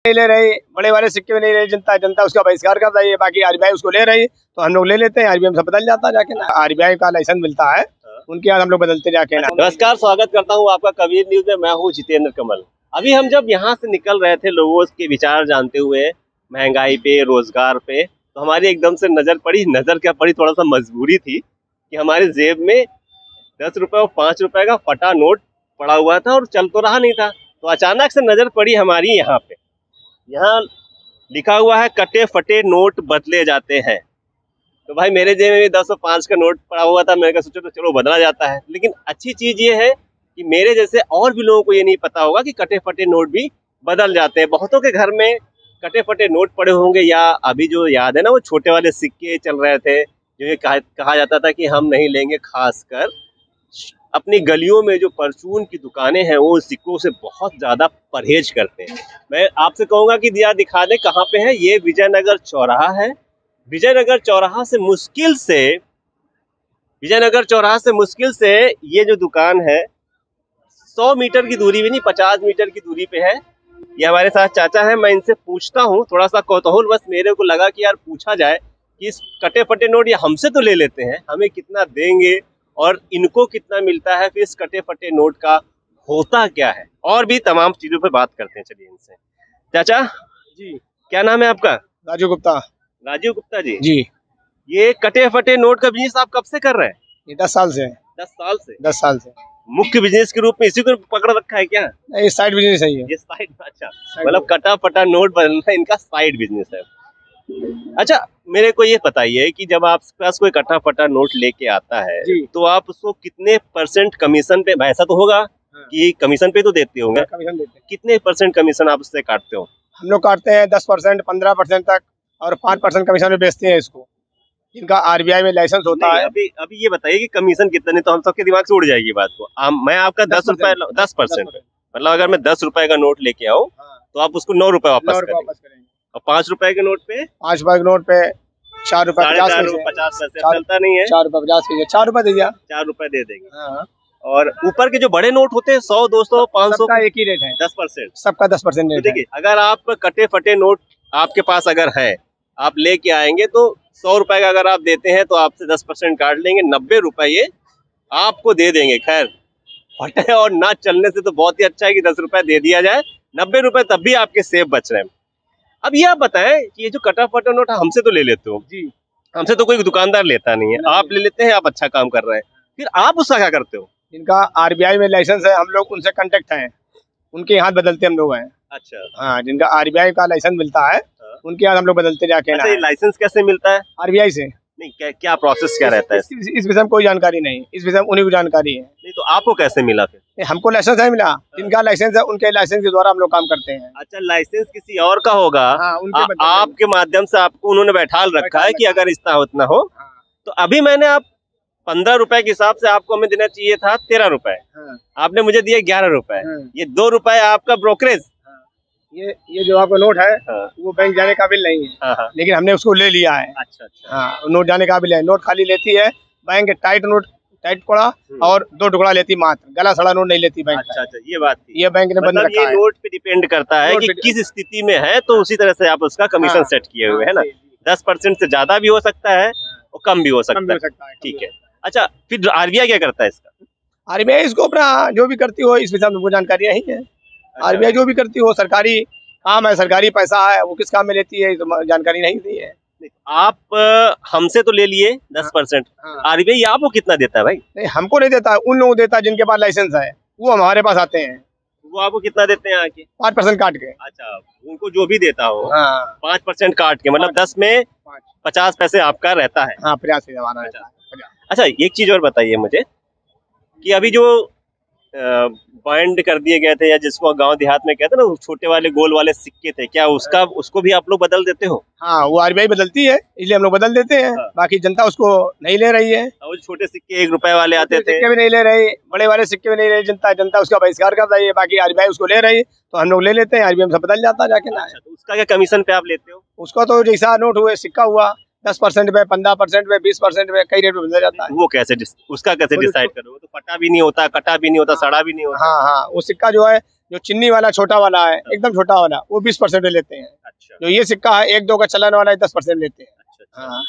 ले रही, बड़े वाले सिक्के में नहीं रही जनता, जनता उसका बहिष्कार कर रही है। बाकी आरबीआई उसको ले रही तो हम लोग ले लेते हैं, आरबीआई से बदल जाता है जाके ना। आरबीआई का लाइसेंस मिलता है, उनके बाद हम लोग बदलते जाके ना। नमस्कार, स्वागत करता हूं आपका कबीर न्यूज में। मैं हूं जितेंद्र कमल। अभी हम जब यहां से निकल रहे थे लोगों के विचार जानते हुए महंगाई पे, रोजगार पे, तो हमारी एकदम से नजर क्या पड़ी, थोड़ा सा मजबूरी थी कि हमारे जेब में 10 रुपए और 5 रुपए का फटा नोट पड़ा हुआ था और चल तो रहा नहीं था। तो अचानक से नजर पड़ी हमारी यहाँ पे, यहाँ लिखा हुआ है कटे फटे नोट बदले जाते हैं। तो भाई मेरे जेब में भी 10 और 5 का नोट पड़ा हुआ था। मैंने सोचा तो चलो बदला जाता है। लेकिन अच्छी चीज ये है कि मेरे जैसे और भी लोगों को ये नहीं पता होगा कि कटे फटे नोट भी बदल जाते हैं। बहुतों के घर में कटे फटे नोट पड़े होंगे, या अभी जो याद है ना वो छोटे वाले सिक्के चल रहे थे, जो ये कहा जाता था कि हम नहीं लेंगे। खासकर अपनी गलियों में जो परचून की दुकानें हैं वो सिक्कों से बहुत ज्यादा परहेज करते हैं। मैं आपसे कहूंगा कि दिया दिखा दे कहाँ पे है। ये विजयनगर चौराहा है। विजयनगर चौराहा से मुश्किल से ये जो दुकान है 100 मीटर की दूरी भी नहीं, 50 मीटर की दूरी पे है। ये हमारे साथ चाचा है, मैं इनसे पूछता हूँ। थोड़ा सा कौतूहल बस मेरे को लगा कि यार पूछा जाए कि इस कटे फटे नोट ये हमसे तो ले लेते हैं, हमें कितना देंगे और इनको कितना मिलता है, फिर इस कटे फटे नोट का होता क्या है, और भी तमाम चीजों पे बात करते हैं। चलिए इनसे। चाचा जी, क्या नाम है आपका? राजू गुप्ता। राजीव गुप्ता जी। जी, ये कटे फटे नोट का बिजनेस आप कब से कर रहे हैं? ये 10 साल से है। 10 साल से। 10 साल से मुख्य बिजनेस के रूप में इसी को पकड़ रखा है क्या? ये साइड बिजनेस है ये साइड। अच्छा, मतलब कटा फटा नोट बदलना इनका साइड बिजनेस है। अच्छा, मेरे को ये बताइए कि जब आप पास कोई कटा फटा नोट लेके आता है तो आप उसको कितने % कमीशन पे, ऐसा तो होगा कि कमीशन पे तो देते होंगे, कमीशन देते हैं। कितने % कमीशन आप उससे काटते हो? हम लोग काटते हैं 10%, 15% तक, और 5% कमीशन में बेचते हैं इसको। इनका आरबीआई में लाइसेंस होता है। अभी ये बताइए कि कमीशन कितना, नहीं तो हम सबके दिमाग से उड़ जाएगी बात को। मैं आपका 10% मतलब अगर मैं 10 रुपए का नोट लेके आऊँ तो आप उसको 9 रुपए वापस करेंगे, और 5 रुपए के नोट पे 5 रुपए के नोट पे 4 रुपए 50 पैसे चलता नहीं है। 4 रुपए 50 पैसे, 4 रुपए दे दिया, 4 रुपए दे देंगे। और ऊपर के जो बड़े नोट होते हैं 100, 200, 500 का एक ही रेट है। 10%, सबका 10% रेट है। देखिए, अगर आप कटे फटे नोट आपके पास अगर है, आप लेके आएंगे तो 100 रुपए का अगर आप देते हैं तो आपसे 10% काट लेंगे, 90 रुपए ये आपको दे देंगे। खैर, फटे और ना चलने से तो बहुत ही अच्छा है कि 10 रुपए दे दिया जाए, 90 रुपए तब भी आपके सेफ बच रहे हैं। अब ये आप बताएं कि ये जो कटा फटा नोट हमसे तो ले लेते हो जी, हमसे तो कोई दुकानदार लेता नहीं है, आप ले लेते हैं, आप अच्छा काम कर रहे हैं, फिर आप उसका क्या करते हो? इनका आरबीआई में लाइसेंस है, हम लोग उनसे कांटेक्ट हैं, उनके हाथ बदलते हम लोग हैं। अच्छा, हाँ, जिनका आरबीआई का लाइसेंस मिलता है उनके हाथ हम लोग बदलते जाके। अच्छा, ये लाइसेंस कैसे मिलता है? आरबीआई से। नहीं, क्या प्रोसेस क्या रहता है? इस विषय में कोई जानकारी नहीं, इस विषय में उन्हीं को जानकारी है। नहीं तो आपको कैसे मिला फिर? हमको लाइसेंस है मिला, जिनका लाइसेंस है उनके लाइसेंस के द्वारा हम लोग काम करते हैं। अच्छा, लाइसेंस किसी और का होगा, आपके माध्यम से आपको उन्होंने बैठाल रखा है कि अगर इतना उतना हो। तो अभी मैंने आप 15 रुपए के हिसाब से आपको हमें देना चाहिए था 13 रुपए, आपने मुझे दिए 11 रुपए, ये 2 रुपए आपका ब्रोकरेज। ये जो आपका नोट है वो बैंक जाने का बिल नहीं है, लेकिन हमने उसको ले लिया है। अच्छा, हाँ, नोट जाने का बिल है। नोट खाली लेती है बैंक, टाइट टुकड़ा और 2 टुकड़ा लेती मात्र, गला सड़ा नोट नहीं लेती बैंक। अच्छा, ये बात थी। ये बैंक ने बंद रखा है। ये नोट पे डिपेंड करता है कि किस स्थिति में है, तो उसी तरह से आप उसका कमीशन सेट किए हुए है ना। 10% से ज्यादा भी हो सकता है और कम भी हो सकता है। ठीक है। अच्छा, फिर आरबीआई क्या करता है इसका? आरबीआई इसको अपना जो भी करती हो इस विषय में वो जानकारी नहीं है। आरबीआई जो भी करती हो, सरकारी काम है, सरकारी पैसा है, वो किस काम में लेती है तो जानकारी नहीं दी है। आप हमसे तो ले लिए 10%, आरबीआई आपको कितना देता है भाई? नहीं, हमको नहीं देता, उन लोगों को देता है जिनके पास लाइसेंस है, वो हमारे पास आते हैं। वो आपको कितना देते हैं आके? 5% काट के। अच्छा, उनको जो भी देता हो 5% काट के, मतलब 10 में 50 पैसे आपका रहता है। हाँ, 50 जमाना रहता है। अच्छा, एक चीज और बताइए मुझे कि अभी जो बैंड कर दिए गए थे, या जिसको गांव देहात में कहते हैं ना, छोटे वाले गोल वाले सिक्के थे, क्या उसको भी आप लोग बदल देते हो? हाँ, वो आरबीआई बदलती है, इसलिए हम लोग बदल देते हैं। बाकी जनता उसको नहीं ले रही है। और छोटे सिक्के 1 रुपए वाले आते थे, सिक्के भी नहीं ले रही, बड़े वाले सिक्के भी नहीं रही जनता, जनता उसका बहिष्कार कर रही है। बाकी आरबीआई उसको ले रही तो हम लोग ले लेते हैं, आरबीआई से बदल जाता जाके ना। अच्छा, तो उसका क्या कमीशन पे आप लेते हो? उसका तो जैसा नोट हुए, सिक्का हुआ 10% पे, 15% पे, 20% पे, कई रेट पे बदल जाता है। वो कैसे उसका कैसे डिसाइड करोगे? तो फटा भी नहीं होता, कटा भी नहीं होता, सड़ा भी नहीं होता। हाँ, वो सिक्का जो है जो चिन्नी वाला छोटा वाला है, एकदम छोटा वाला, वो 20% लेते हैं। अच्छा जो ये सिक्का है 1-2 का चलन वाला है 10% लेते हैं। अच्छा। हाँ,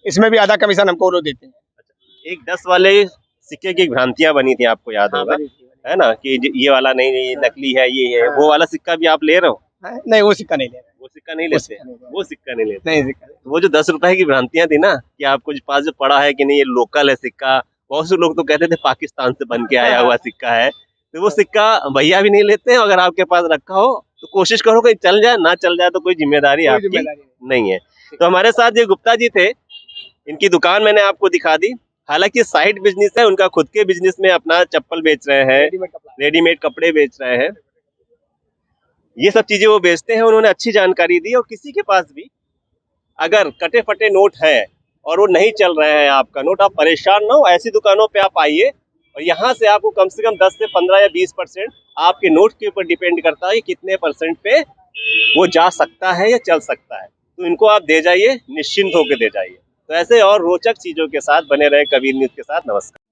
इसमें भी आधा कमीशन हमको वो लोग देते हैं। एक 10 वाले सिक्के की भ्रांतियां बनी थी, आपको याद हाँ, होगा, बनी थी। है ना, कि ये वाला नहीं, ये हाँ। नकली है, ये है, हाँ। वो वाला सिक्का भी आप ले रहे हो? नहीं, वो सिक्का नहीं ले रहे। वो सिक्का नहीं वो लेते, सिक्का नहीं लेते। वो सिक्का नहीं लेते। नहीं सिक्का नहीं। तो वो जो 10 रुपए की भ्रांतियां थी ना, कि आपको जो पास जो पड़ा है कि नहीं ये लोकल है सिक्का, बहुत से लोग तो कहते थे पाकिस्तान से बन के आया हुआ सिक्का है, तो वो सिक्का भैया भी नहीं लेते हैं। अगर आपके पास रखा हो तो कोशिश करो कहीं चल जाए, ना चल जाए तो कोई जिम्मेदारी कोई आपकी जिम्मेदारी नहीं है। तो हमारे साथ ये गुप्ता जी थे, इनकी दुकान मैंने आपको दिखा दी। हालांकि साइड बिजनेस है उनका, खुद के बिजनेस में अपना चप्पल बेच रहे हैं, रेडीमेड कपड़ा। रेडीमेड कपड़े बेच रहे हैं, ये सब चीजें वो बेचते हैं। उन्होंने अच्छी जानकारी दी। और किसी के पास भी अगर कटे फटे नोट है और वो नहीं चल रहे हैं आपका नोट, आप परेशान ना हो, ऐसी दुकानों पे आप आइए और यहाँ से आपको कम से कम 10 से 15 या 20% आपके नोट के ऊपर डिपेंड करता है कि कितने % पे वो जा सकता है या चल सकता है। तो इनको आप दे जाइए, निश्चिंत होकर दे जाइए। तो ऐसे और रोचक चीजों के साथ बने रहे कबीर न्यूज के साथ। नमस्कार।